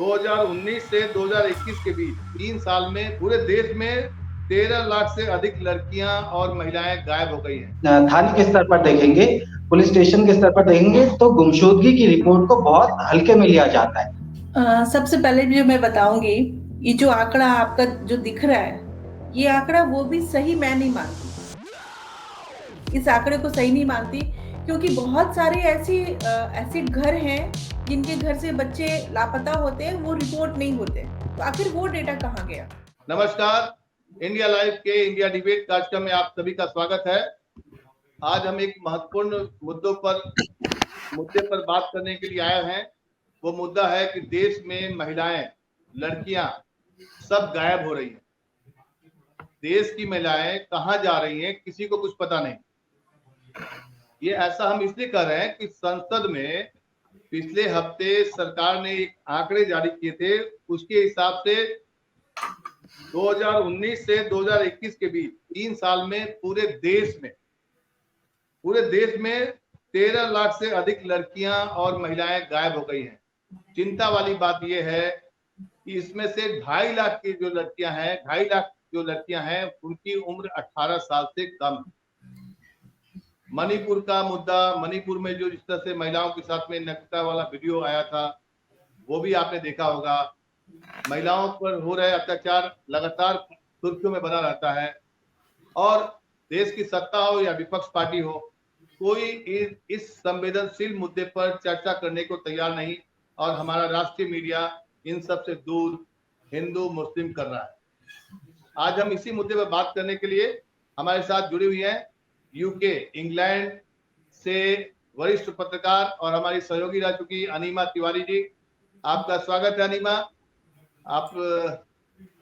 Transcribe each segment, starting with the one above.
2019 से 2021 के बीच 3 साल में पूरे देश में 13 लाख से अधिक लड़कियां और महिलाएं गायब हो गई हैं। थाने के स्तर पर देखेंगे, पुलिस स्टेशन के स्तर पर देखेंगे तो गुमशुदगी की रिपोर्ट को बहुत हल्के में लिया जाता है। सबसे पहले जो मैं बताऊंगी, ये जो आंकड़ा आपका जो दिख रहा है, ये आंकड़ा वो भी सही मैं नहीं मानती। इस आंकड़े को सही नहीं मानती क्योंकि बहुत सारे ऐसे घर हैं जिनके घर से बच्चे लापता होते हैं, वो रिपोर्ट नहीं होते। तो आखिर वो डेटा कहाँ गया? नमस्कार, इंडिया लाइव के इंडिया डिबेट कार्यक्रम में आप सभी का स्वागत है। आज हम एक महत्वपूर्ण मुद्दे पर बात करने के लिए आए हैं। वो मुद्दा है कि देश में महिलाएं, लड़कियां सब गायब हो रही हैं। देश की महिलाएं कहाँ जा रही हैं, किसी को कुछ पता नहीं। ये ऐसा हम इसलिए कर रहे हैं कि संसद में पिछले हफ्ते सरकार ने एक आंकड़े जारी किए थे। उसके हिसाब से 2019 से 2021 के बीच 3 साल में पूरे देश में 13 लाख से अधिक लड़कियां और महिलाएं गायब हो गई हैं। चिंता वाली बात यह है कि इसमें से 2.5 लाख की जो लड़कियां हैं उनकी उम्र 18 साल से कम है। मणिपुर का मुद्दा, मणिपुर में जो जिस तरह से महिलाओं के साथ में नग्नता वाला वीडियो आया था, वो भी आपने देखा होगा। महिलाओं पर हो रहे अत्याचार लगातार सुर्खियों में बना रहता है और देश की सत्ता हो या विपक्ष पार्टी हो, कोई इस संवेदनशील मुद्दे पर चर्चा करने को तैयार नहीं और हमारा राष्ट्रीय मीडिया इन सब से दूर हिंदू मुस्लिम कर रहा है। आज हम इसी मुद्दे पर बात करने के लिए हमारे साथ जुड़ी हुई हैं यूके, इंग्लैंड से वरिष्ठ पत्रकार और हमारी सहयोगी रह चुकी अनीमा तिवारी जी। आपका स्वागत है अनीमा। आप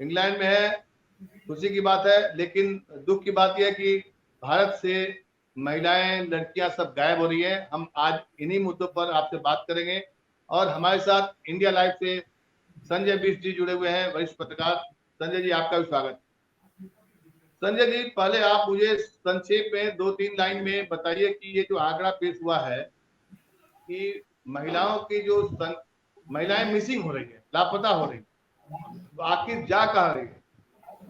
इंग्लैंड में है, खुशी की बात है, लेकिन दुख की बात यह है कि भारत से महिलाएं, लड़कियां सब गायब हो रही हैं। हम आज इन्हीं मुद्दों पर आपसे बात करेंगे और हमारे साथ इंडिया लाइव से संजय बिष्ट जी जुड़े हुए हैं, वरिष्ठ पत्रकार। संजय जी, आपका भी स्वागत। संजय जी, पहले आप मुझे संक्षेप में 2-3 लाइन में बताइए कि ये जो आंकड़ा पेश हुआ है कि महिलाएं मिसिंग हो रही है, लापता हो रही है, तो आखिर जा कहाँ रही है?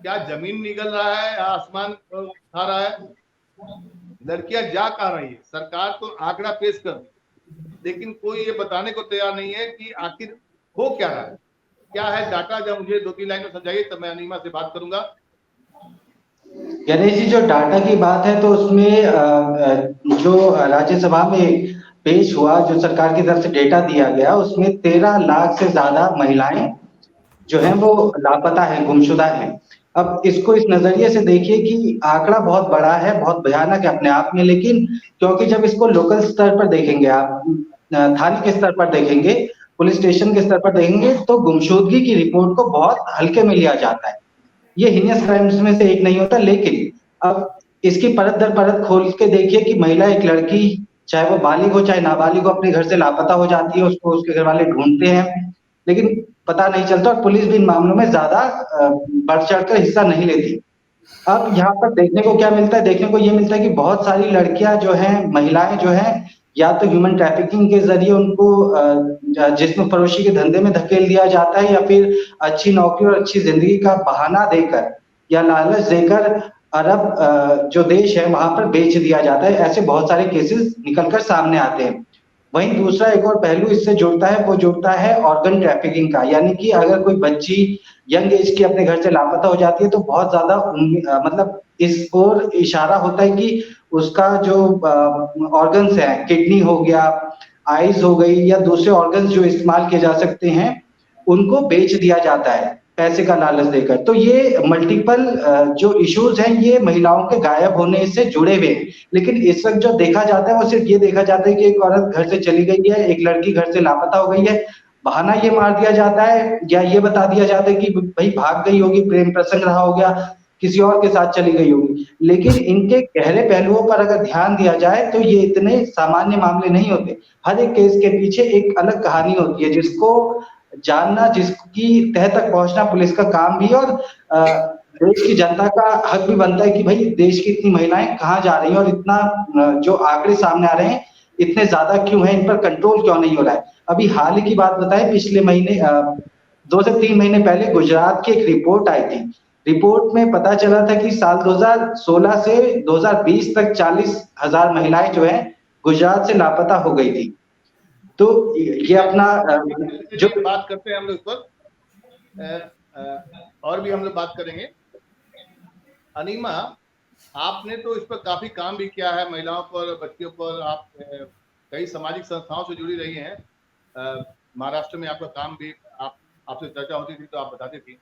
क्या जमीन निगल रहा है या आसमान खा रहा है? लड़कियां जा कहाँ रही है? सरकार तो आंकड़ा पेश कर दी, लेकिन कोई ये बताने को तैयार नहीं है कि आखिर हो क्या रहा है, क्या है डाटा। जब मुझे 2-3 लाइन में समझाइए तब मैं अनीमा से बात करूंगा। गणेश जी, जो डाटा की बात है तो उसमें जो राज्यसभा में पेश हुआ, जो सरकार की तरफ से डेटा दिया गया, उसमें 13 लाख से ज्यादा महिलाएं जो हैं वो लापता है, गुमशुदा है। अब इसको इस नजरिए से देखिए कि आंकड़ा बहुत बड़ा है, बहुत भयानक है अपने आप में, लेकिन क्योंकि जब इसको लोकल स्तर पर देखेंगे, आप थाने के स्तर पर देखेंगे, पुलिस स्टेशन के स्तर पर देखेंगे तो गुमशुदगी की रिपोर्ट को बहुत हल्के में लिया जाता है। ये हीनियस क्राइम्स में से एक नहीं होता, लेकिन अब इसकी परत दर परत खोल के देखिए कि महिला, एक लड़की, चाहे वो बालिग हो चाहे नाबालिग हो, अपने घर से लापता हो जाती है, उसको उसके घर वाले ढूंढते हैं, लेकिन पता नहीं चलता और पुलिस भी इन मामलों में ज्यादा बढ़ चढ़कर हिस्सा नहीं लेती। अब यहाँ पर देखने को क्या मिलता है? देखने को ये मिलता है कि बहुत सारी लड़कियां जो हैं, महिलाएं जो हैं, या तो ह्यूमन ट्रैफिकिंग के जरिए उनको जिस्म फरोशी के धंधे में धकेल दिया जाता है, या फिर अच्छी नौकरी और अच्छी जिंदगी का बहाना देकर या लालच देकर अरब जो देश है वहां पर बेच दिया जाता है। ऐसे बहुत सारे केसेस निकलकर सामने आते हैं। वहीं दूसरा एक और पहलू इससे जुड़ता है, वो जुड़ता है ऑर्गन ट्रैफिकिंग का। यानी कि अगर कोई बच्ची यंग एज की अपने घर से लापता हो जाती है तो बहुत ज्यादा मतलब इस ओर इशारा होता है कि उसका जो ऑर्गन्स है, किडनी हो गया, आईज हो गई, या दूसरे ऑर्गन्स जो इस्तेमाल किए जा सकते हैं, उनको बेच दिया जाता है पैसे का लालच देकर। तो ये मल्टीपल जो इश्यूज हैं, ये महिलाओं के गायब होने से जुड़े हुए हैं। लेकिन इस वक्त जो देखा जाता है वो सिर्फ ये देखा जाता है कि एक औरत घर से चली गई है, एक लड़की घर से लापता हो गई है, बहाना ये मार दिया जाता है या ये बता दिया जाता है कि भाई भाग गई होगी, प्रेम प्रसंग रहा हो गया, किसी और के साथ चली गई होगी। लेकिन इनके गहरे पहलुओं पर अगर ध्यान दिया जाए तो ये इतने सामान्य मामले नहीं होते। हर एक केस के पीछे एक अलग कहानी होती है, जिसको जानना, जिसकी तह तक पहुंचना पुलिस का काम भी, और देश की जनता का हक भी बनता है कि भाई देश की इतनी महिलाएं कहाँ जा रही हैं और इतना जो आंकड़े सामने आ रहे हैं इतने ज्यादा क्यों हैं, इन पर कंट्रोल क्यों नहीं हो रहा है। अभी हाल ही की बात बताएं, पिछले महीने 2 से 3 महीने पहले गुजरात की एक रिपोर्ट आई थी। रिपोर्ट में पता चला था कि साल 2016 से 2020 तक 40,000 महिलाएं जो है गुजरात से लापता हो गई थी। तो ये अपना जो चलिए बात करते हैं हम लोग इस पर, और भी हम लोग बात करेंगे। अनीमा, आपने तो इस पर काफी काम भी किया है, महिलाओं पर, बच्चियों पर। आप कई सामाजिक संस्थाओं से जुड़ी रही हैं। महाराष्ट्र में आपका काम भी, आपसे चर्चा होती थी तो आप बताती थी।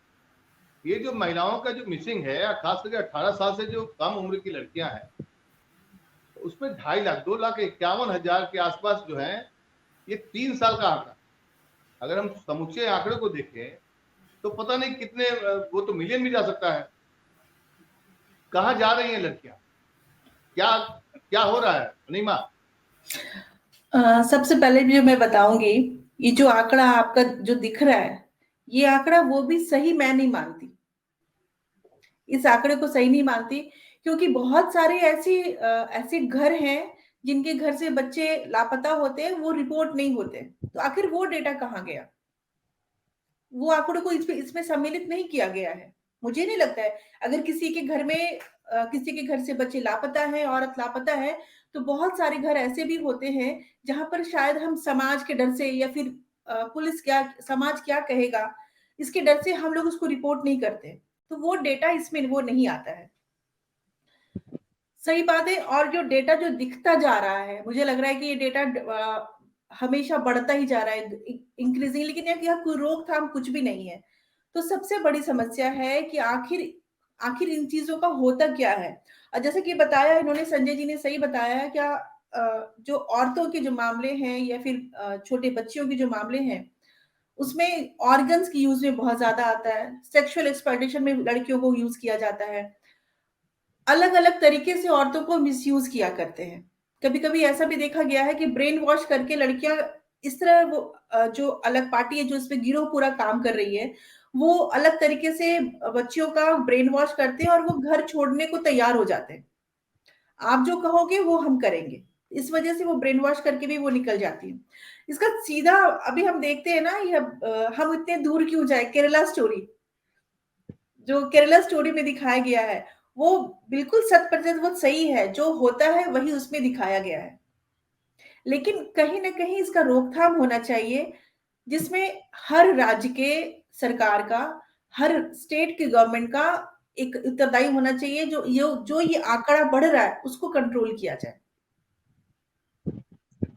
ये जो महिलाओं का जो मिसिंग है, खास करके 18 साल से जो कम उम्र की लड़कियां हैं, उसमें 2.5 लाख 2,51,000 के आसपास जो है, ये 3 साल का आंकड़ा। अगर हम समूचे आंकड़े को देखें तो पता नहीं कितने, वो तो मिलियन भी जा सकता है। कहाँ जा रही हैं लड़कियां? क्या क्या हो रहा है अनीमा? सबसे पहले जो मैं बताऊंगी, ये जो आंकड़ा आपका जो दिख रहा है, ये आंकड़ा वो भी सही मैं नहीं मानती। इस आंकड़े को सही नहीं मानती, क्योंकि बहुत सारे ऐसे घर हैं जिनके घर से बच्चे लापता होते हैं, वो रिपोर्ट नहीं होते। तो आखिर वो डेटा कहाँ गया? वो आंकड़ों को इसमें सम्मिलित नहीं किया गया है। मुझे नहीं लगता है, अगर किसी के घर में किसी के घर से बच्चे लापता है, औरत लापता है, तो बहुत सारे घर ऐसे भी होते हैं जहां पर शायद हम समाज के डर से, या फिर पुलिस क्या, समाज क्या कहेगा, इसके डर से हम लोग उसको रिपोर्ट नहीं करते। तो वो डेटा इसमें वो नहीं आता है। सही बात है। और जो डेटा जो दिखता जा रहा है, मुझे लग रहा है कि ये डेटा हमेशा बढ़ता ही जा रहा है, इंक्रीजिंग, लेकिन यहाँ कोई रोकथाम कुछ भी नहीं है। तो सबसे बड़ी समस्या है कि आखिर आखिर इन चीजों का होता क्या है। और जैसे कि बताया इन्होंने, संजय जी ने सही बताया है, क्या जो औरतों के जो मामले हैं, या फिर छोटे बच्चियों के जो मामले हैं, उसमें ऑर्गन्स की यूज में बहुत ज्यादा आता है। सेक्सुअल एक्सप्लॉयटेशन में लड़कियों को यूज किया जाता है। अलग अलग तरीके से औरतों को मिसयूज किया करते हैं। कभी कभी ऐसा भी देखा गया है कि ब्रेन वॉश करके लड़कियां इस तरह, वो जो अलग पार्टी है जो इस पे गिरोह पूरा काम कर रही है, वो अलग तरीके से बच्चियों का ब्रेन वॉश करते हैं, और वो घर छोड़ने को तैयार हो जाते हैं। आप जो कहोगे वो हम करेंगे, इस वजह से वो ब्रेन वॉश करके भी वो निकल जाती है। इसका सीधा अभी हम देखते हैं ना, ये हम इतने दूर क्यों जाए, केरला स्टोरी, जो केरला स्टोरी में दिखाया गया है, वो बिल्कुल 100% वो सही है। जो होता है वही उसमें दिखाया गया है। लेकिन कहीं ना कहीं इसका रोकथाम होना चाहिए, जिसमें हर राज्य के सरकार का, हर स्टेट के गवर्नमेंट का एक उत्तरदायी होना चाहिए। जो ये आंकड़ा बढ़ रहा है उसको कंट्रोल किया जाए।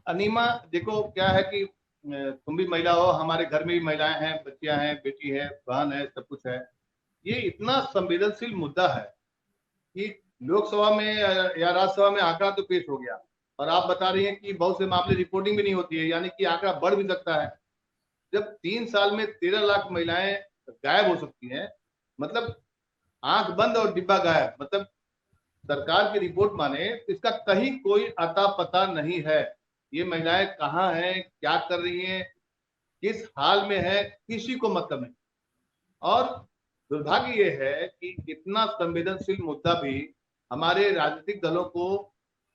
अनीमा, देखो क्या है कि तुम भी महिला हो, हमारे घर में भी महिलाएं हैं, बच्चियां हैं, बेटी है, बहन है, सब कुछ है। ये इतना संवेदनशील मुद्दा है कि लोकसभा में या राज्यसभा में आंकड़ा तो पेश हो गया, और आप बता रही हैं कि बहुत से मामले रिपोर्टिंग भी नहीं होती है, यानी कि आंकड़ा बढ़ भी सकता है। जब 3 साल में 13 लाख महिलाएं गायब हो सकती हैं, मतलब आंख बंद और डिब्बा गायब, मतलब सरकार की रिपोर्ट माने तो इसका कहीं कोई अता पता नहीं है। ये महिलाएं कहाँ हैं, क्या कर रही हैं, किस हाल में है, किसी को मतलब नहीं। और दुर्भाग्य ये है कि इतना संवेदनशील मुद्दा भी हमारे राजनीतिक दलों को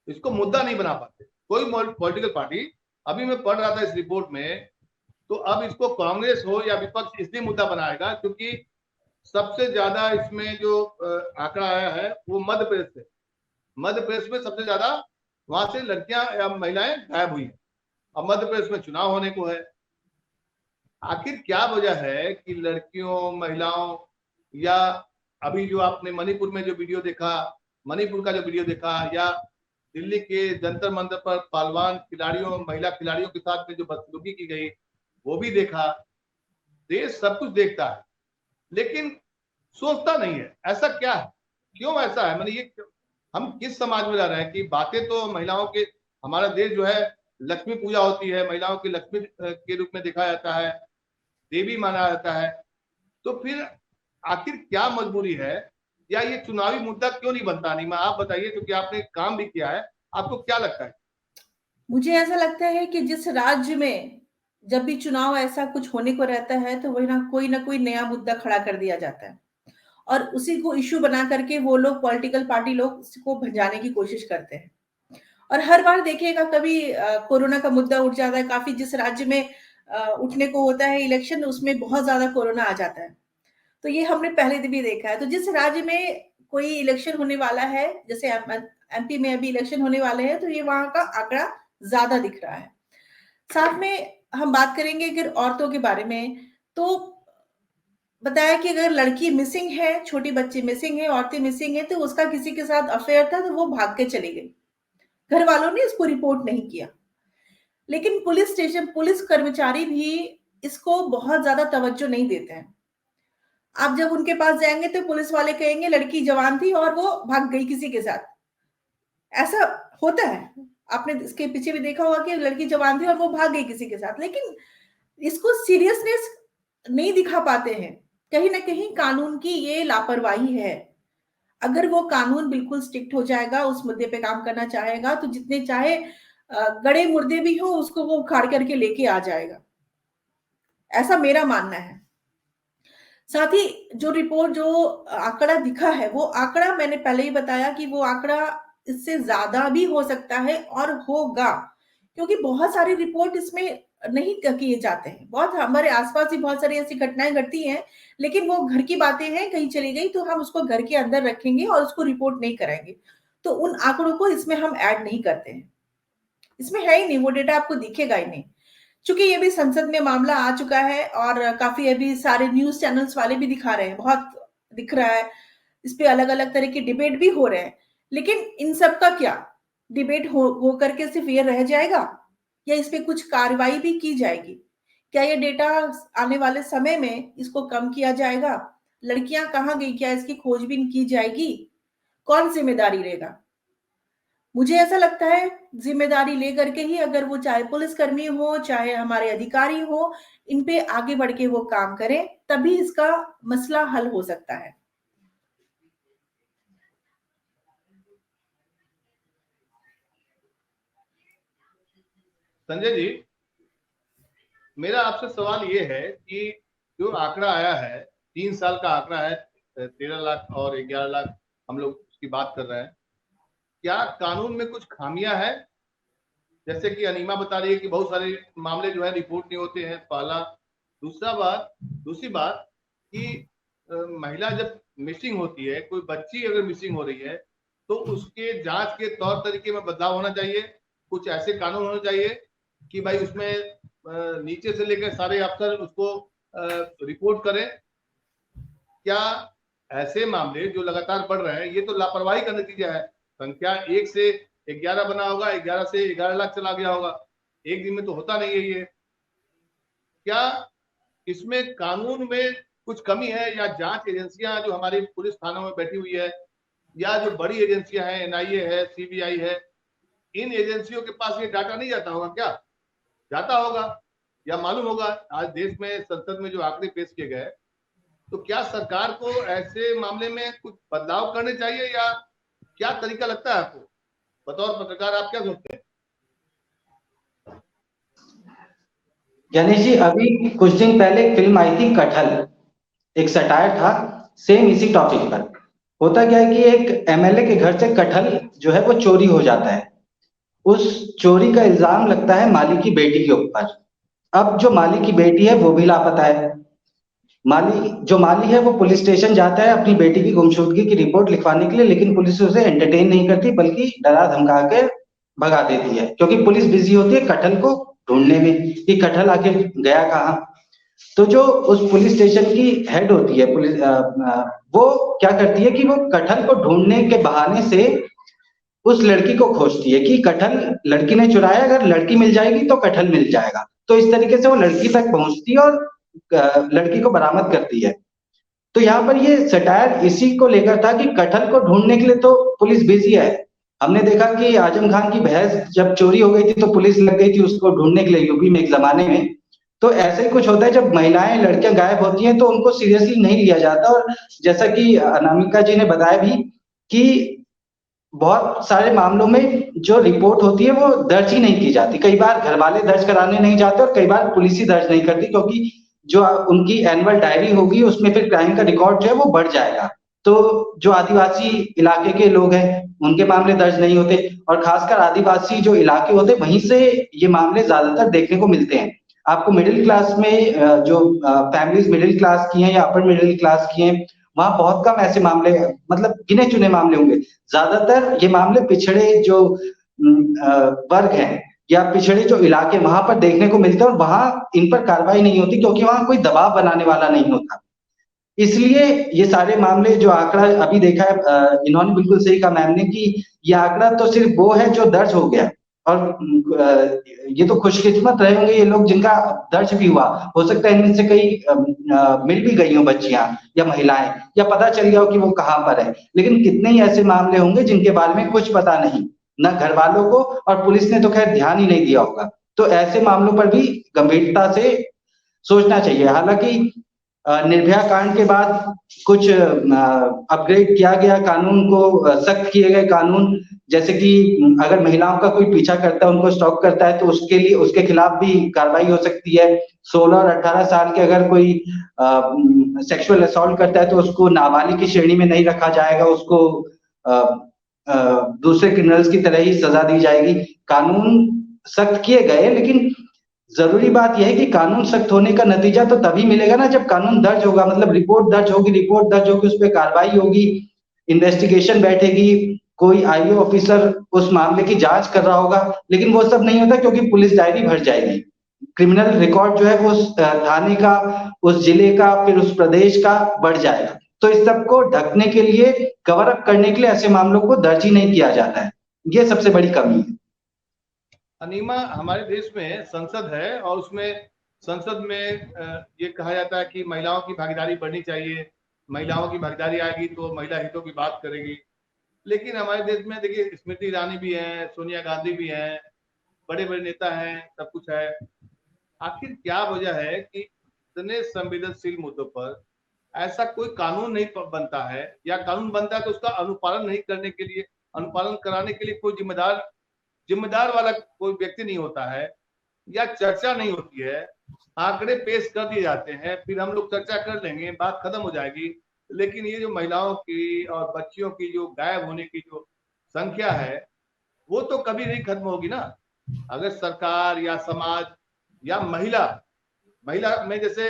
इसको मुद्दा नहीं बना पाते। कोई पॉलिटिकल पार्टी, अभी मैं पढ़ रहा था इस रिपोर्ट में, तो अब इसको कांग्रेस हो या विपक्ष इसलिए मुद्दा बनाएगा क्योंकि सबसे ज्यादा इसमें जो आंकड़ा आया है वो मध्य प्रदेश से। मध्य प्रदेश में सबसे ज्यादा वहां से लड़कियां या महिलाएं गायब हुई हैं, और मध्य प्रदेश में चुनाव होने को है। आखिर क्या वजह है कि लड़कियों, महिलाओं, या अभी जो आपने मणिपुर में जो वीडियो देखा, मणिपुर का जो वीडियो देखा, या दिल्ली के जंतर मंतर पर पहलवान खिलाड़ियों, महिला खिलाड़ियों के साथ में जो बदसलूकी की गई, वो भी देखा। देश सब कुछ देखता है लेकिन सोचता नहीं है। ऐसा क्या है, क्यों ऐसा है? ये हम किस समाज में रह रहे हैं कि बातें तो महिलाओं के, हमारा देश जो है लक्ष्मी पूजा होती है, महिलाओं की लक्ष्मी के रूप में देखा जाता है, देवी माना जाता है। तो फिर आखिर क्या मजबूरी है, या ये चुनावी मुद्दा क्यों नहीं बनता? नहीं, मैं आप बताइए, क्योंकि आपने काम भी किया है, आपको क्या लगता है? मुझे ऐसा लगता है कि जिस राज्य में जब भी चुनाव ऐसा कुछ होने को रहता है, तो वही ना कोई नया मुद्दा खड़ा कर दिया जाता है, और उसी को इश्यू बना करके वो लोग, पॉलिटिकल पार्टी लोग, उसको भंजाने की कोशिश करते हैं। और हर बार देखिएगा, कभी कोरोना का मुद्दा उठ जाता है, काफी जिस राज्य में उठने को होता है इलेक्शन, उसमें बहुत ज्यादा कोरोना आ जाता है। तो ये हमने पहले भी देखा है। तो जिस राज्य में कोई इलेक्शन होने वाला है, जैसे एमपी में अभी इलेक्शन होने वाले हैं, तो ये वहां का आंकड़ा ज्यादा दिख रहा है। साथ में हम बात करेंगे अगर औरतों के बारे में, तो बताया कि अगर लड़की मिसिंग है, छोटी बच्ची मिसिंग है, औरतें मिसिंग है, तो उसका किसी के साथ अफेयर था तो वो भाग के चली गई। घर वालों ने इसको रिपोर्ट नहीं किया, लेकिन पुलिस स्टेशन, पुलिस कर्मचारी भी इसको बहुत ज्यादा तवज्जो नहीं देते हैं। आप जब उनके पास जाएंगे तो पुलिस वाले कहेंगे लड़की जवान थी और वो भाग गई किसी के साथ। ऐसा होता है, आपने इसके पीछे भी देखा होगा कि लड़की जवान थी और वो भाग गई किसी के साथ, लेकिन इसको सीरियसनेस नहीं दिखा पाते हैं। कहीं ना कहीं कानून की ये लापरवाही है। अगर वो कानून बिल्कुल स्ट्रिक्ट हो जाएगा, उस मुद्दे पे काम करना चाहेगा, तो जितने चाहे गड़े मुर्दे भी हो उसको वो उखाड़ करके लेके आ जाएगा, ऐसा मेरा मानना है। साथ ही जो रिपोर्ट, जो आंकड़ा दिखा है, वो आंकड़ा मैंने पहले ही बताया कि वो आंकड़ा इससे ज्यादा भी हो सकता है और होगा, क्योंकि बहुत सारी रिपोर्ट इसमें नहीं किए जाते हैं। बहुत हमारे आसपास ही बहुत सारी ऐसी घटनाएं घटती हैं, लेकिन वो घर की बातें हैं, कहीं चली गई तो हम उसको घर के अंदर रखेंगे और उसको रिपोर्ट नहीं कराएंगे। तो उन आंकड़ों को इसमें हम ऐड नहीं करते हैं, इसमें है ही नहीं, वो डेटा आपको दिखेगा ही नहीं। चूंकि ये भी संसद में मामला आ चुका है और काफी अभी सारे न्यूज चैनल्स वाले भी दिखा रहे हैं, बहुत दिख रहा है, इस पे अलग अलग तरह के डिबेट भी हो रहे हैं। लेकिन इन सब का क्या डिबेट हो करके सिर्फ ये रह जाएगा, या इस पे कुछ कार्रवाई भी की जाएगी? क्या ये डेटा आने वाले समय में इसको कम किया जाएगा? लड़कियां कहाँ गई, क्या इसकी खोजबीन की जाएगी? कौन जिम्मेदारी लेगा? मुझे ऐसा लगता है जिम्मेदारी लेकर के ही, अगर वो चाहे पुलिसकर्मी हो चाहे हमारे अधिकारी हो, इन पे आगे बढ़ के वो काम करें, तभी इसका मसला हल हो सकता है। संजय जी, मेरा आपसे सवाल ये है कि जो आंकड़ा आया है, 3 साल का आंकड़ा है, 13 लाख और 11 लाख हम लोग उसकी बात कर रहे हैं, क्या कानून में कुछ खामियां है? जैसे कि अनीमा बता रही है कि बहुत सारे मामले जो है रिपोर्ट नहीं होते हैं, पहला। दूसरी बात कि महिला जब मिसिंग होती है, कोई बच्ची अगर मिसिंग हो रही है, तो उसके जांच के तौर तरीके में बदलाव होना चाहिए। कुछ ऐसे कानून होने चाहिए कि भाई उसमें नीचे से लेकर सारे अफसर उसको रिपोर्ट करें। क्या ऐसे मामले जो लगातार बढ़ रहे हैं, ये तो लापरवाही का नतीजा है? संख्या 1 से 11 बना होगा, 11 से 11 लाख चला गया होगा, एक दिन में तो होता नहीं है ये। क्या इसमें कानून में कुछ कमी है, या जांच एजेंसियां जो हमारी पुलिस थानों में बैठी हुई है, या जो बड़ी एजेंसियां हैं, एनआईए है, सीबीआई है, इन एजेंसियों के पास ये डाटा नहीं जाता होगा? क्या जाता होगा या मालूम होगा? आज देश में संसद में जो आंकड़े पेश किए गए, तो क्या सरकार को ऐसे मामले में कुछ बदलाव करने चाहिए, या क्या तरीका लगता है आपको? बतौर पत्रकार आप क्या सोचते हैं? गणेश जी, अभी कुछ दिन पहले एक फिल्म आई थी कटहल, एक सटायर था सेम इसी टॉपिक पर। होता क्या है कि एक एमएलए के घर से कटहल जो है वो चोरी हो जाता है। उस चोरी का इल्जाम लगता है माली की बेटी के ऊपर। अब जो माली की बेटी है वो भी लापता है। माली है वो पुलिस स्टेशन जाता है अपनी बेटी की गुमशुदगी की रिपोर्ट लिखवाने के लिए, लेकिन पुलिस उसे एंटरटेन नहीं करती, बल्कि डरा धमका के भगा देती है, क्योंकि पुलिस बिजी होती है कटहल को ढूंढने में कि कटहल आखिर गया कहाँ। तो जो उस पुलिस स्टेशन की हेड होती है पुलिस, वो क्या करती है कि वो कटहल को ढूंढने के बहाने से उस लड़की को खोजती है कि कटहल लड़की ने चुराया, अगर लड़की मिल जाएगी तो कटहल मिल जाएगा। तो इस तरीके से वो लड़की तक पहुंचती है और लड़की को बरामद करती है। तो यहाँ पर ये सटायर इसी को लेकर था कि कटहल को ढूंढने के लिए तो पुलिस बिजी है। हमने देखा कि आजम खान की भैंस जब चोरी हो गई थी तो पुलिस लग गई थी उसको ढूंढने के लिए यूपी में एक जमाने में। तो ऐसे ही कुछ होता है, जब महिलाएं लड़कियां गायब होती हैं तो उनको सीरियसली नहीं लिया जाता। और जैसा कि अनामिका जी ने बताया भी कि बहुत सारे मामलों में जो रिपोर्ट होती है वो दर्ज ही नहीं की जाती। कई बार घर वाले दर्ज कराने नहीं जाते और कई बार पुलिस ही दर्ज नहीं करती, क्योंकि जो उनकी एनुअल डायरी होगी उसमें फिर क्राइम का रिकॉर्ड जो है वो बढ़ जाएगा। तो जो आदिवासी इलाके के लोग हैं उनके मामले दर्ज नहीं होते, और खासकर आदिवासी जो इलाके होते हैं वहीं से ये मामले ज्यादातर देखने को मिलते हैं। आपको मिडिल क्लास में जो फैमिलीज मिडिल क्लास की हैं या अपर मिडिल क्लास की हैं, वहां बहुत कम ऐसे मामले, मतलब गिने चुने मामले होंगे। ज्यादातर ये मामले पिछड़े जो वर्ग हैं या पिछड़े जो इलाके, वहां पर देखने को मिलते हैं, और वहां इन पर कार्रवाई नहीं होती क्योंकि वहां कोई दबाव बनाने वाला नहीं होता। इसलिए ये सारे मामले जो आंकड़ा अभी देखा है, इन्होंने बिल्कुल सही कहा मैम ने कि ये आंकड़ा तो सिर्फ वो है जो दर्ज हो गया, और ये तो खुशकिस्मत रहे होंगे ये लोग जिनका दर्ज भी हुआ। हो सकता है इनमें से कई मिल भी गई हो बच्चियां या महिलाएं, या पता चल गया हो कि वो कहाँ पर है। लेकिन कितने ही ऐसे मामले होंगे जिनके बारे में कुछ पता नहीं, न घर वालों को, और पुलिस ने तो खैर ध्यान ही नहीं दिया होगा। तो ऐसे मामलों पर भी गंभीरता से सोचना चाहिए। हालांकि निर्भया कांड के बाद कुछ अपग्रेड किया गया कानून को, सख्त किए गए कानून, जैसे कि अगर महिलाओं का कोई पीछा करता है, उनको स्टॉक करता है, तो उसके लिए उसके खिलाफ भी कार्रवाई हो सकती है। 16 और 18 साल के अगर कोई सेक्सुअल असॉल्ट करता है तो उसको नाबालिग की श्रेणी में नहीं रखा जाएगा, उसको दूसरे क्रिमिनल्स की तरह ही सजा दी जाएगी। कानून सख्त किए गए, लेकिन जरूरी बात यह है कि कानून सख्त होने का नतीजा तो तभी मिलेगा ना जब कानून दर्ज होगा, मतलब रिपोर्ट दर्ज होगी, उस पर कार्रवाई होगी, इन्वेस्टिगेशन बैठेगी, कोई आईओ ऑफिसर उस मामले की जांच कर रहा होगा। लेकिन वो सब नहीं होता क्योंकि पुलिस डायरी भर जाएगी, क्रिमिनल रिकॉर्ड जो है वो उस थाने का, उस जिले का, फिर उस प्रदेश का बढ़ जाएगा। तो इस सब को ढकने के लिए, कवर अप करने के लिए ऐसे मामलों को दर्ज ही नहीं किया जाता है। ये सबसे बड़ी कमी है। अनीमा, हमारे देश में संसद है और उसमें संसद में ये कहा जाता है कि महिलाओं की भागीदारी बढ़नी चाहिए, महिलाओं की भागीदारी आएगी तो महिला हितों की बात करेगी। लेकिन हमारे देश में देखिए, स्मृति ईरानी भी है, सोनिया गांधी भी हैं, बड़े बड़े नेता हैं, सब कुछ है। आखिर क्या वजह है कि इतने संवेदनशील मुद्दों पर ऐसा कोई कानून नहीं बनता है, या कानून बनता है तो उसका अनुपालन नहीं करने के लिए, अनुपालन कराने के लिए कोई जिम्मेदार वाला कोई व्यक्ति नहीं होता है, या चर्चा नहीं होती है। आंकड़े पेश कर दिए जाते हैं, फिर हम लोग चर्चा कर लेंगे, बात खत्म हो जाएगी। लेकिन ये जो महिलाओं की और बच्चियों की जो गायब होने की जो संख्या है, वो तो कभी नहीं खत्म होगी ना। अगर सरकार या समाज या महिला महिला में जैसे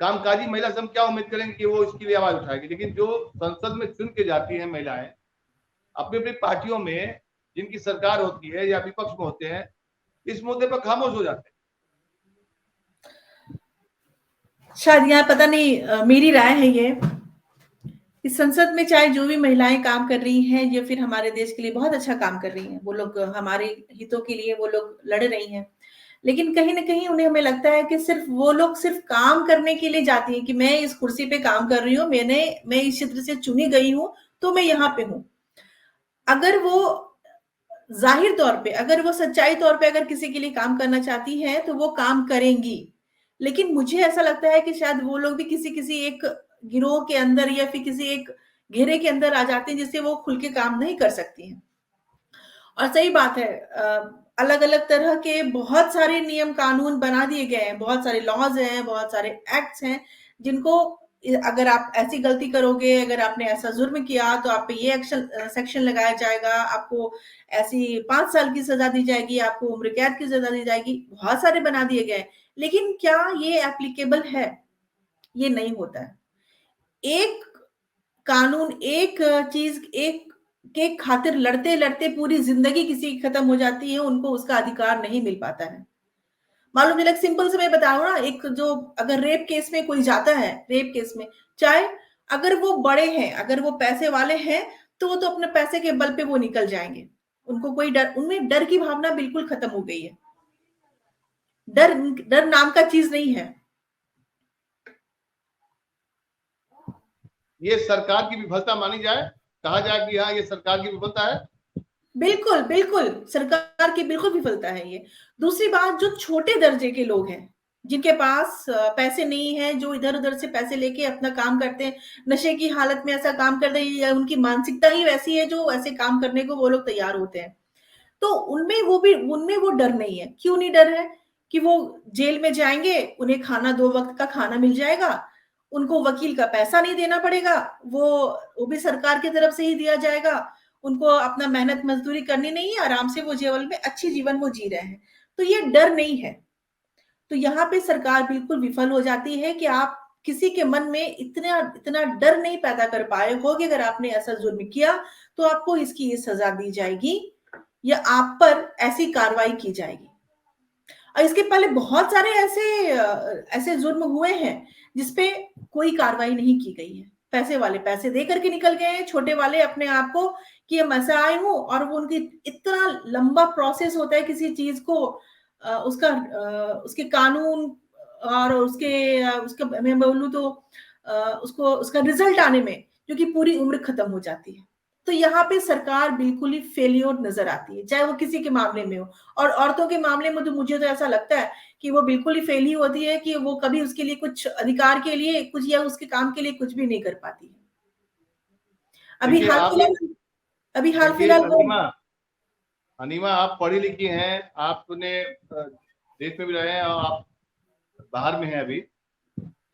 कामकाजी महिला से हम क्या उम्मीद करेंगे कि वो इसके लिए आवाज उठाएगी, लेकिन जो संसद में चुन के जाती है महिलाएं, अपनी अपनी पार्टियों में जिनकी सरकार होती है या विपक्ष में होते हैं, इस मुद्दे पर खामोश हो जाते हैं। शायद यहाँ पता नहीं, मेरी राय है ये, इस संसद में चाहे जो भी महिलाएं काम कर रही हैं या फिर हमारे देश के लिए बहुत अच्छा काम कर रही हैं, वो लोग हमारे हितों के लिए वो लोग लड़ रही हैं, लेकिन कहीं ना कहीं उन्हें, हमें लगता है कि सिर्फ वो लोग सिर्फ काम करने के लिए जाती हैं कि मैं इस कुर्सी पे काम कर रही हूँ, मैं इस क्षेत्र से चुनी गई हूँ तो मैं यहाँ पे हूँ। अगर वो जाहिर तौर पे, अगर वो सच्चाई तौर पे अगर किसी के लिए काम करना चाहती है तो वो काम करेंगी। लेकिन मुझे ऐसा लगता है कि शायद वो लोग भी किसी किसी एक गिरोह के अंदर या फिर किसी एक घेरे के अंदर आ जाते हैं जिससे वो खुल के काम नहीं कर सकती हैं। और सही बात है, अलग अलग तरह के बहुत सारे नियम कानून बना दिए गए हैं, बहुत सारे लॉज हैं, बहुत सारे एक्ट्स हैं, जिनको अगर आप ऐसी गलती करोगे, अगर आपने ऐसा जुर्म किया तो आप पे ये एक्शन सेक्शन लगाया जाएगा, आपको ऐसी 5 साल की सजा दी जाएगी, आपको उम्र कैद की सजा दी जाएगी, बहुत सारे बना दिए गए। लेकिन क्या ये एप्लीकेबल है? ये नहीं होता है। एक कानून, एक चीज, एक के खातिर लड़ते लड़ते पूरी जिंदगी किसी की खत्म हो जाती है, उनको उसका अधिकार नहीं मिल पाता है। मालूम चला, सिंपल से मैं बताऊं ना, एक जो अगर रेप केस में कोई जाता है, रेप केस में, चाहे अगर वो बड़े हैं, अगर वो पैसे वाले हैं, तो वो तो अपने पैसे के बल पे वो निकल जाएंगे, उनको कोई डर, उनमें डर की भावना बिल्कुल खत्म हो गई है। डर डर नाम का चीज नहीं है। ये सरकार की विफलता मानी जाए, कहा जाए कि हाँ ये सरकार की विफलता है। बिल्कुल बिल्कुल, सरकार की बिल्कुल विफलता है ये। दूसरी बात, जो छोटे दर्जे के लोग हैं, जिनके पास पैसे नहीं है, जो इधर उधर से पैसे लेके अपना काम करते हैं, नशे की हालत में ऐसा काम करते हैं, या उनकी मानसिकता ही वैसी है जो ऐसे काम करने को वो लोग तैयार होते हैं, तो उनमें वो डर नहीं है। क्यों नहीं डर है? कि वो जेल में जाएंगे, उन्हें खाना 2 वक्त का खाना मिल जाएगा, उनको वकील का पैसा नहीं देना पड़ेगा, वो भी सरकार की तरफ से ही दिया जाएगा, उनको अपना मेहनत मजदूरी करनी नहीं है, आराम से वो जेल में अच्छी जीवन वो जी रहे हैं, तो ये डर नहीं है। तो यहाँ पे सरकार बिल्कुल विफल हो जाती है कि आप किसी के मन में इतना इतना डर नहीं पैदा कर पाए हो कि अगर आपने ऐसा जुर्म किया तो आपको इसकी ये सजा दी जाएगी या आप पर ऐसी कार्रवाई की जाएगी। और इसके पहले बहुत सारे ऐसे जुर्म हुए हैं जिसपे कोई कार्रवाई नहीं की गई है। पैसे वाले पैसे दे करके निकल गए हैं, छोटे वाले अपने आप को कि हम ऐसा आए हूं, और वो उनकी इतना लंबा प्रोसेस होता है किसी चीज को उसके कानून और उसका मैं बोलूं तो उसको उसका रिजल्ट आने में जो कि पूरी उम्र खत्म हो जाती है। तो यहाँ पे सरकार बिल्कुल ही फेलियर नजर आती है, चाहे वो किसी के मामले में हो। और औरतों के मामले में तो मुझे तो ऐसा लगता है कि वो बिल्कुल ही फेल ही होती है कि वो कभी उसके लिए कुछ अधिकार के लिए कुछ या उसके काम के लिए कुछ भी नहीं कर पाती है। अभी देखिए हाल आप फिलहाल अभी हाल देखिए फिलहाल वो अनिमा, आप पढ़ी लिखी हैं, आपने देश में भी रहे हैं और आप बाहर में हैं अभी।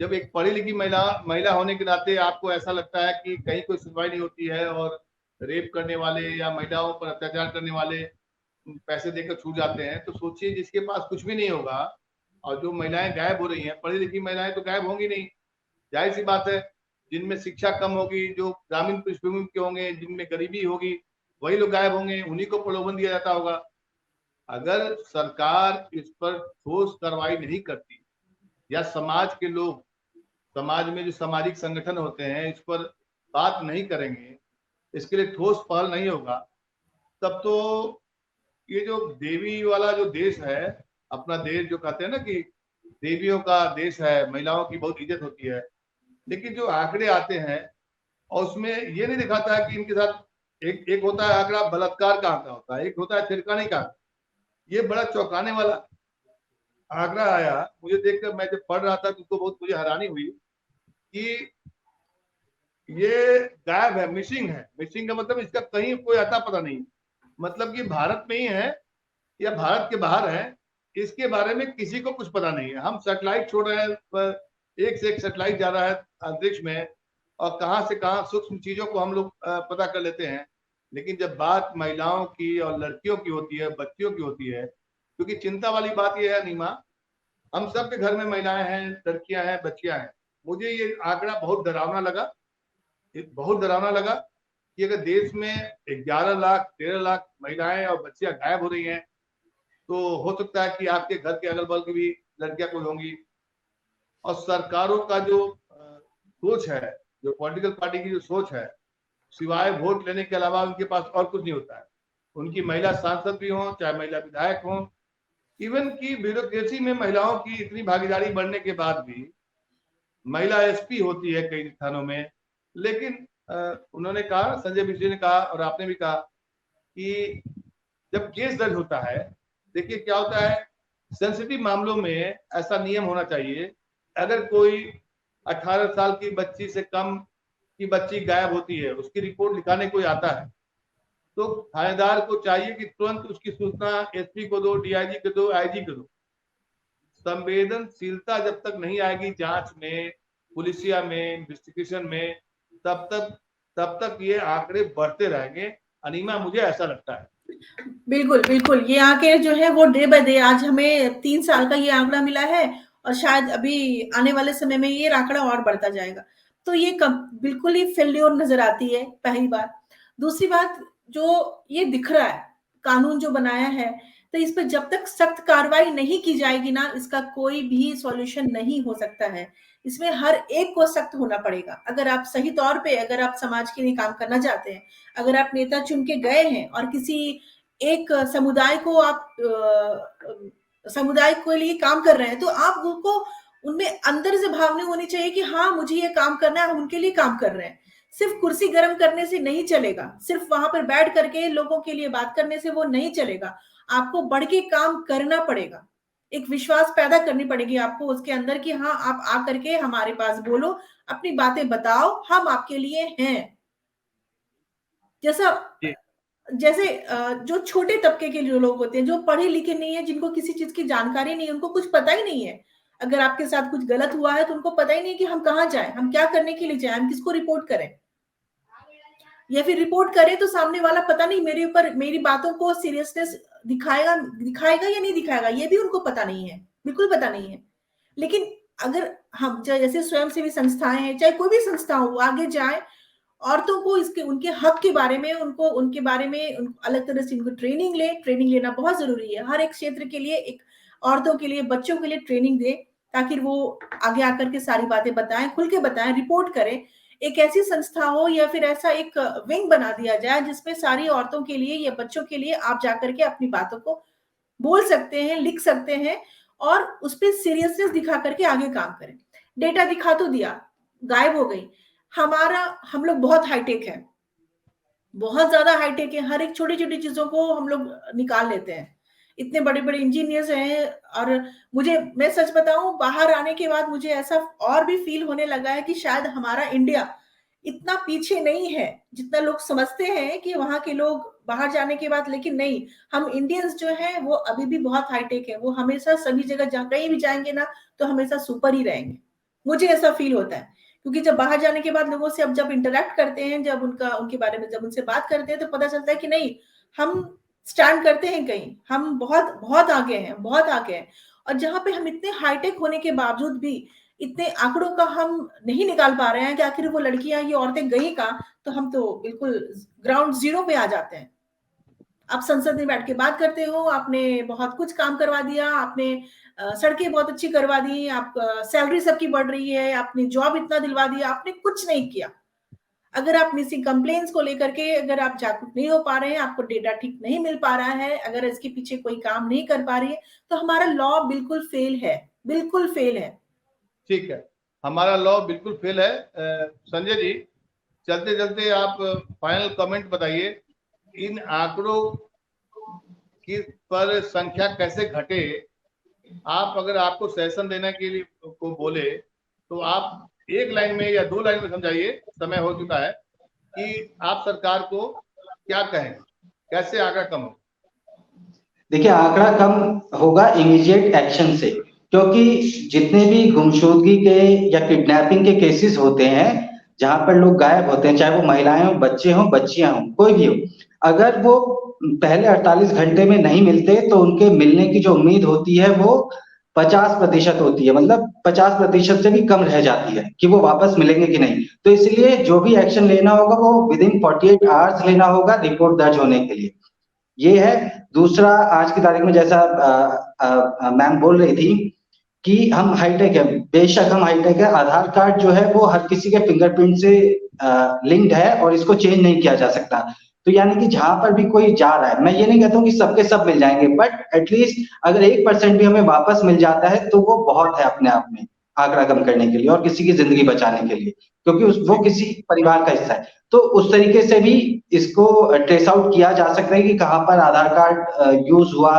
जब एक पढ़ी लिखी महिला महिला होने के नाते आपको ऐसा लगता है कि कहीं कोई सुनवाई नहीं होती है और रेप करने वाले या महिलाओं पर अत्याचार करने वाले पैसे देकर छूट जाते हैं, तो सोचिए जिसके पास कुछ भी नहीं होगा और जो महिलाएं गायब हो रही हैं, पढ़ी लिखी महिलाएं तो गायब होंगी नहीं, जाहिर सी बात है। जिनमें शिक्षा कम होगी, जो ग्रामीण पृष्ठभूमि के होंगे, जिनमें गरीबी होगी, वही लोग गायब होंगे, उन्हीं को प्रलोभन दिया जाता होगा। अगर सरकार इस पर ठोस कार्रवाई नहीं करती या समाज के लोग, समाज में जो सामाजिक संगठन होते हैं इस पर बात नहीं करेंगे, इसके लिए ठोस पहल नहीं होगा, तब तो ये जो देवी वाला जो देश है, अपना देश जो कहते हैं ना कि देवियों का देश है, महिलाओं की बहुत इज्जत होती है, लेकिन जो आंकड़े आते हैं और उसमें ये नहीं दिखाता है कि इनके साथ एक एक होता है आंकड़ा बलात्कार का आंकड़ा होता है, एक होता है छिड़काने का। ये बड़ा चौंकाने वाला आंकड़ा आया मुझे देखकर, मैं जब पढ़ रहा था तो बहुत मुझे हैरानी हुई कि ये गायब है, मिसिंग है। मिसिंग का मतलब इसका कहीं कोई आता पता नहीं, मतलब कि भारत में ही है या भारत के बाहर है, इसके बारे में किसी को कुछ पता नहीं है। हम सैटेलाइट छोड़ रहे हैं, एक से एक सैटेलाइट जा रहा है अंतरिक्ष में और कहां से कहां सूक्ष्म चीजों को हम लोग पता कर लेते हैं, लेकिन जब बात महिलाओं की और लड़कियों की होती है, बच्चियों की होती है, क्योंकि चिंता वाली बात यह है नीमा, हम सबके घर में महिलाएं हैं, लड़कियां हैं, बच्चियां हैं। मुझे ये आंकड़ा बहुत डरावना लगा, बहुत डरावना लगा कि अगर देश में 11 लाख 13 लाख महिलाएं और बच्चियां गायब हो रही हैं, तो हो सकता है कि आपके घर के अगल बगल की भी लड़कियां कोई होंगी। और सरकारों का जो सोच है, जो पॉलिटिकल पार्टी की जो सोच है, सिवाय वोट लेने के अलावा उनके पास और कुछ नहीं होता है। उनकी महिला सांसद भी हों, चाहे महिला विधायक हों, इवन की ब्यूरोक्रेसी में महिलाओं की इतनी भागीदारी बढ़ने के बाद भी महिला एसपी होती है कई स्थानों में, लेकिन उन्होंने कहा, संजय मिश्र ने कहा और आपने भी कहा कि जब केस दर्ज होता है, देखिए क्या होता है, सेंसिटिव मामलों में ऐसा नियम होना चाहिए, अगर कोई 18 साल की बच्ची से कम की बच्ची गायब होती है, उसकी रिपोर्ट लिखाने कोई आता है, तो थानेदार को चाहिए कि तुरंत उसकी सूचना एसपी को दो, डीआईजी को दो, आईजी को दो। संवेदनशीलता जब तक नहीं आएगी जांच में, पुलिसिया में, इन्वेस्टिगेशन में, तब तक ये आंकड़े बढ़ते रहेंगे। अनीमा, मुझे ऐसा लगता है। बिल्कुल बिल्कुल, ये आंकड़े जो है वो डे बाय डे, आज हमें 3 साल का ये आंकड़ा मिला है और शायद अभी आने वाले समय में ये आंकड़ा और बढ़ता जाएगा। तो ये बिल्कुल ही फेल्योर नजर आती है, पहली बात। दूसरी बात, जो ये दिख रहा है कानून जो बनाया है, तो इस पर जब तक सख्त कार्रवाई नहीं की जाएगी ना, इसका कोई भी सॉल्यूशन नहीं हो सकता है। इसमें हर एक को सख्त होना पड़ेगा। अगर आप सही तौर पे, अगर आप समाज के लिए काम करना चाहते हैं, अगर आप नेता चुन के गए हैं और किसी एक समुदाय को आप समुदाय के लिए काम कर रहे हैं, तो आप उनको उनमें अंदर से भावना होनी चाहिए कि हाँ, मुझे ये काम करना है, हम उनके लिए काम कर रहे हैं। सिर्फ कुर्सी गर्म करने से नहीं चलेगा, सिर्फ वहां पर बैठ करके लोगों के लिए बात करने से वो नहीं चलेगा। आपको बढ़ के काम करना पड़ेगा, एक विश्वास पैदा करनी पड़ेगी आपको उसके अंदर कि हाँ, आप आ करके हमारे पास बोलो, अपनी बातें बताओ, हम आपके लिए हैं। जैसा जैसे जो छोटे तबके के जो लोग होते हैं, जो पढ़े लिखे नहीं है, जिनको किसी चीज की जानकारी नहीं है, उनको कुछ पता ही नहीं है, अगर आपके साथ कुछ गलत हुआ है तो उनको पता ही नहीं कि हम कहाँ जाएं, हम क्या करने के लिए जाएं, हम किसको रिपोर्ट करें, या फिर रिपोर्ट करें तो सामने वाला पता नहीं मेरे ऊपर, मेरी बातों को सीरियसनेस दिखाएगा या नहीं दिखाएगा, ये भी उनको पता नहीं है। बिल्कुल पता नहीं है। लेकिन अगर हम जैसे स्वयंसेवी संस्थाएं हैं, चाहे कोई भी संस्था हो, वो आगे जाए, औरतों को इसके उनके हक के बारे में उनके बारे में अलग तरह से उनको ट्रेनिंग लेना बहुत जरूरी है। हर एक क्षेत्र के लिए एक औरतों के लिए, बच्चों के लिए ट्रेनिंग दे, ताकि वो आगे आकर के सारी बातें बताएं, खुल के बताएं, रिपोर्ट करें। एक ऐसी संस्था हो या फिर ऐसा एक विंग बना दिया जाए जिसमें सारी औरतों के लिए या बच्चों के लिए आप जाकर के अपनी बातों को बोल सकते हैं, लिख सकते हैं, और उस पर सीरियसनेस दिखा करके आगे काम करें। डेटा दिखा तो दिया, गायब हो गई। हम लोग बहुत हाईटेक है, बहुत ज्यादा हाईटेक है, हर एक छोटी छोटी चीजों को हम लोग निकाल लेते हैं, इतने बड़े बड़े इंजीनियर्स हैं। और मैं सच बताऊं, बाहर आने के बाद मुझे ऐसा और भी फील होने लगा है कि शायद हमारा इंडिया इतना पीछे नहीं है जितना लोग समझते हैं कि वहां के लोग बाहर जाने के बाद। लेकिन नहीं, हम इंडियंस जो हैं वो अभी भी बहुत हाईटेक है, वो हमेशा सभी जगह जहाँ कहीं भी जाएंगे ना तो हमेशा सुपर ही रहेंगे। मुझे ऐसा फील होता है, क्योंकि जब बाहर जाने के बाद लोगों से अब जब इंटरेक्ट करते हैं, जब उनके बारे में जब उनसे बात करते हैं, तो पता चलता है कि नहीं, हम स्टैंड करते हैं कहीं, हम बहुत बहुत आगे हैं, बहुत आगे हैं। और जहां पे हम इतने हाईटेक होने के बावजूद भी इतने आंकड़ों का हम नहीं निकाल पा रहे हैं कि आखिर वो लड़कियां, ये औरतें गई कहाँ, तो हम तो बिल्कुल ग्राउंड जीरो पे आ जाते हैं। आप संसद में बैठ के बात करते हो, आपने बहुत कुछ काम करवा दिया, आपने सड़कें बहुत अच्छी करवा दी, आप सैलरी सबकी बढ़ रही है, आपने जॉब इतना दिलवा दिया, आपने कुछ नहीं किया। अगर आप मिसिंग कंप्लेंट्स को लेकर के अगर आप जागरूक नहीं हो पा रहे हैं, आपको डेटा ठीक नहीं मिल पा रहा है, अगर इसके पीछे कोई काम नहीं कर पा रही है, तो हमारा लॉ बिल्कुल फेल है, बिल्कुल फेल है। ठीक है, हमारा लॉ बिल्कुल फेल है। संजय जी, चलते चलते आप फाइनल कमेंट बताइए, इन आंकड़ों की पर संख्या कैसे घटे। आप अगर आपको सेशन देने के लिए को बोले तो आप एक लाइन में या 2 लाइन में समझाइए, समय हो चुका है, कि आप सरकार को क्या कहें, कैसे आंकड़ा कम हो। देखिए, आंकड़ा कम होगा इमीडिएट एक्शन से, क्योंकि जितने भी गुमशुदगी के या किडनैपिंग के केसेस होते हैं, जहां पर लोग गायब होते हैं, चाहे वो महिलाएं हो, बच्चे हो, बच्चियां हो, कोई भी हो, अगर वो पहले 48 घंटे में नहीं मिलते तो उनके मिलने की जो उम्मीद होती है वो 50% होती है, मतलब 50% से भी कम रह जाती है कि वो वापस मिलेंगे कि नहीं। तो इसलिए जो भी एक्शन लेना होगा वो विदिन 48 आवर्स लेना होगा रिपोर्ट दर्ज होने के लिए। ये है। दूसरा, आज की तारीख में जैसा मैम बोल रही थी कि हम हाईटेक है, बेशक हम हाईटेक है, आधार कार्ड जो है वो हर किसी के फिंगरप्रिंट से लिंक्ड है और इसको चेंज नहीं किया जा सकता। तो यानी कि जहां पर भी कोई जा रहा है, मैं ये नहीं कहता हूँ कि सबके सब मिल जाएंगे, बट एटलीस्ट अगर 1% भी हमें वापस मिल जाता है तो वो बहुत है अपने आप में आंकड़ा कम करने के लिए और किसी की जिंदगी बचाने के लिए, क्योंकि वो किसी परिवार का हिस्सा है। तो उस तरीके से भी इसको ट्रेस आउट किया जा सकता है कि कहाँ पर आधार कार्ड यूज हुआ,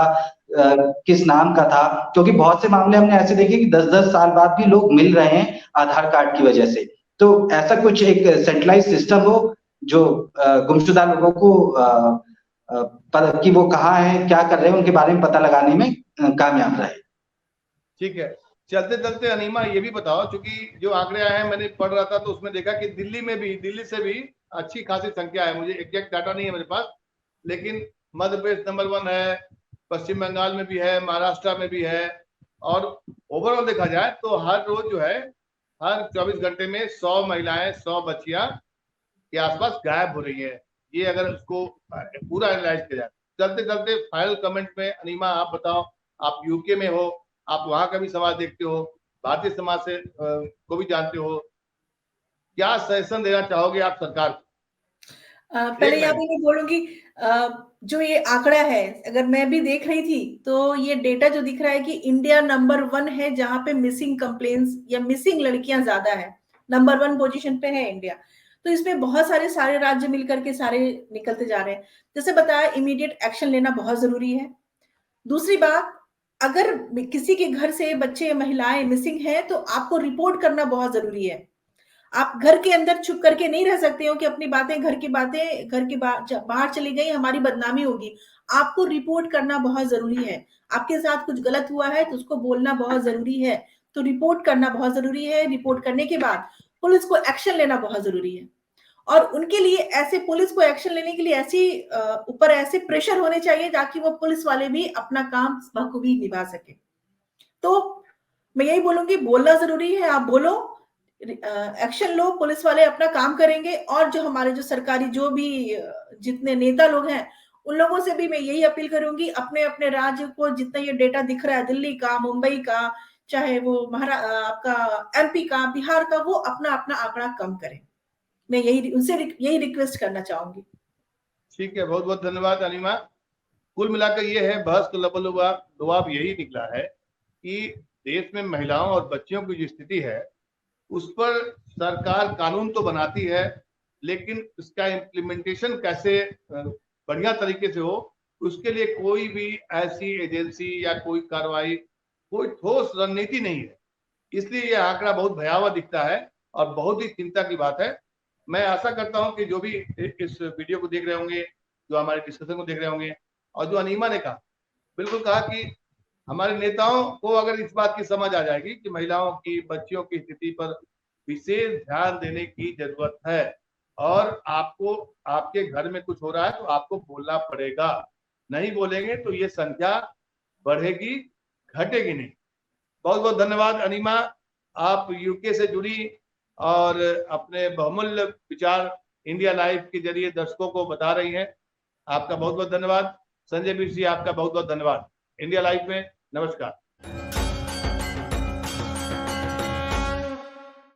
किस नाम का था, क्योंकि बहुत से मामले हमने ऐसे देखे कि 10-10 साल बाद भी लोग मिल रहे हैं आधार कार्ड की वजह से। तो ऐसा कुछ एक सेंट्रलाइज सिस्टम हो जो गुमशुदा लोगों को कि वो कहाँ है, क्या कर रहे हैं, उनके बारे में पता लगाने में कामयाब रहे। ठीक है, चलते चलते अनीमा ये भी बताओ, क्योंकि जो आंकड़े आए हैं मैंने पढ़ रहा था तो उसमें देखा कि दिल्ली से भी अच्छी खासी संख्या है, मुझे एग्जैक्ट डाटा नहीं है मेरे पास, लेकिन मध्य प्रदेश नंबर 1 है, पश्चिम बंगाल में भी है, महाराष्ट्र में भी है। और ओवरऑल देखा जाए तो हर रोज जो है, हर 24 घंटे में 100 महिलाएं, 100 बच्चियां के आसपास गायब हो रही है। ये अगर उसको पूरा एनालाइज किया जाए। चलते चलते फाइनल कमेंट में अनीमा आप बताओ, आप यूके में हो, आप वहां का भी समाज देखते हो, भारतीय समाज से को भी जानते हो, क्या सजेशन देना चाहोगे आप सरकार को? पहले यहाँ पे मैं बोलूंगी, जो ये आंकड़ा है, अगर मैं भी देख रही थी तो ये डेटा जो दिख रहा है कि इंडिया नंबर 1 है जहां पे मिसिंग कंप्लेन्स या मिसिंग लड़कियां ज्यादा है, नंबर 1 पोजीशन पे है इंडिया। तो इसमें बहुत सारे राज्य मिलकर के सारे निकलते जा रहे हैं। जैसे बताया, इमीडिएट एक्शन लेना बहुत जरूरी है। दूसरी बात, अगर किसी के घर से बच्चे महिलाएं मिसिंग है तो आपको रिपोर्ट करना बहुत जरूरी है। आप घर के अंदर चुप करके नहीं रह सकते हो कि अपनी बातें, घर की बातें घर के बाहर चली गई, हमारी बदनामी होगी। आपको रिपोर्ट करना बहुत जरूरी है। आपके साथ कुछ गलत हुआ है तो उसको बोलना बहुत जरूरी है, तो रिपोर्ट करना बहुत जरूरी है। रिपोर्ट करने के बाद पुलिस को एक्शन लेना बहुत जरूरी है, और उनके लिए ऐसे पुलिस को एक्शन लेने के लिए ऐसी ऊपर ऐसे प्रेशर होने चाहिए ताकि वो पुलिस वाले भी अपना काम बखूबी निभा सके। तो मैं यही बोलूंगी, बोलना जरूरी है, आप बोलो, एक्शन लो, पुलिस वाले अपना काम करेंगे। और जो हमारे जो सरकारी जो भी जितने नेता लोग हैं, उन लोगों से भी मैं यही अपील करूंगी, अपने अपने राज्य को जितना ये डेटा दिख रहा है, दिल्ली का, मुंबई का, चाहे वो आपका एमपी का, बिहार का, वो अपना अपना आंकड़ा कम करें। मैं यही उनसे यही रिक्वेस्ट करना चाहूंगी। ठीक है, बहुत बहुत धन्यवाद अनिमा। कुल मिलाकर ये है, बहस का लबा यही निकला है कि देश में महिलाओं और बच्चियों की जो स्थिति है उस पर सरकार कानून तो बनाती है, लेकिन उसका इम्प्लीमेंटेशन कैसे बढ़िया तरीके से हो, उसके लिए कोई भी ऐसी एजेंसी या कोई कार्रवाई, कोई ठोस रणनीति नहीं है। इसलिए यह आंकड़ा बहुत भयावह दिखता है और बहुत ही चिंता की बात है। मैं आशा करता हूं कि जो भी इस वीडियो को देख रहे होंगे, जो हमारे डिस्कशन को देख रहे होंगे, और जो अनीमा ने कहा, बिल्कुल कहा कि हमारे नेताओं को अगर इस बात की समझ आ जाएगी कि महिलाओं की, बच्चियों की स्थिति पर विशेष ध्यान देने की जरूरत है, और आपको, आपके घर में कुछ हो रहा है तो आपको बोलना पड़ेगा। नहीं बोलेंगे तो ये संख्या बढ़ेगी, घटेगी नहीं। बहुत बहुत धन्यवाद अनीमा, आप यूके से जुड़ी और अपने बहुमूल्य विचार इंडिया लाइव के जरिए दर्शकों को बता रही हैं। आपका बहुत बहुत धन्यवाद। संजय मिश्र जी, आपका बहुत बहुत धन्यवाद। इंडिया लाइव में नमस्कार।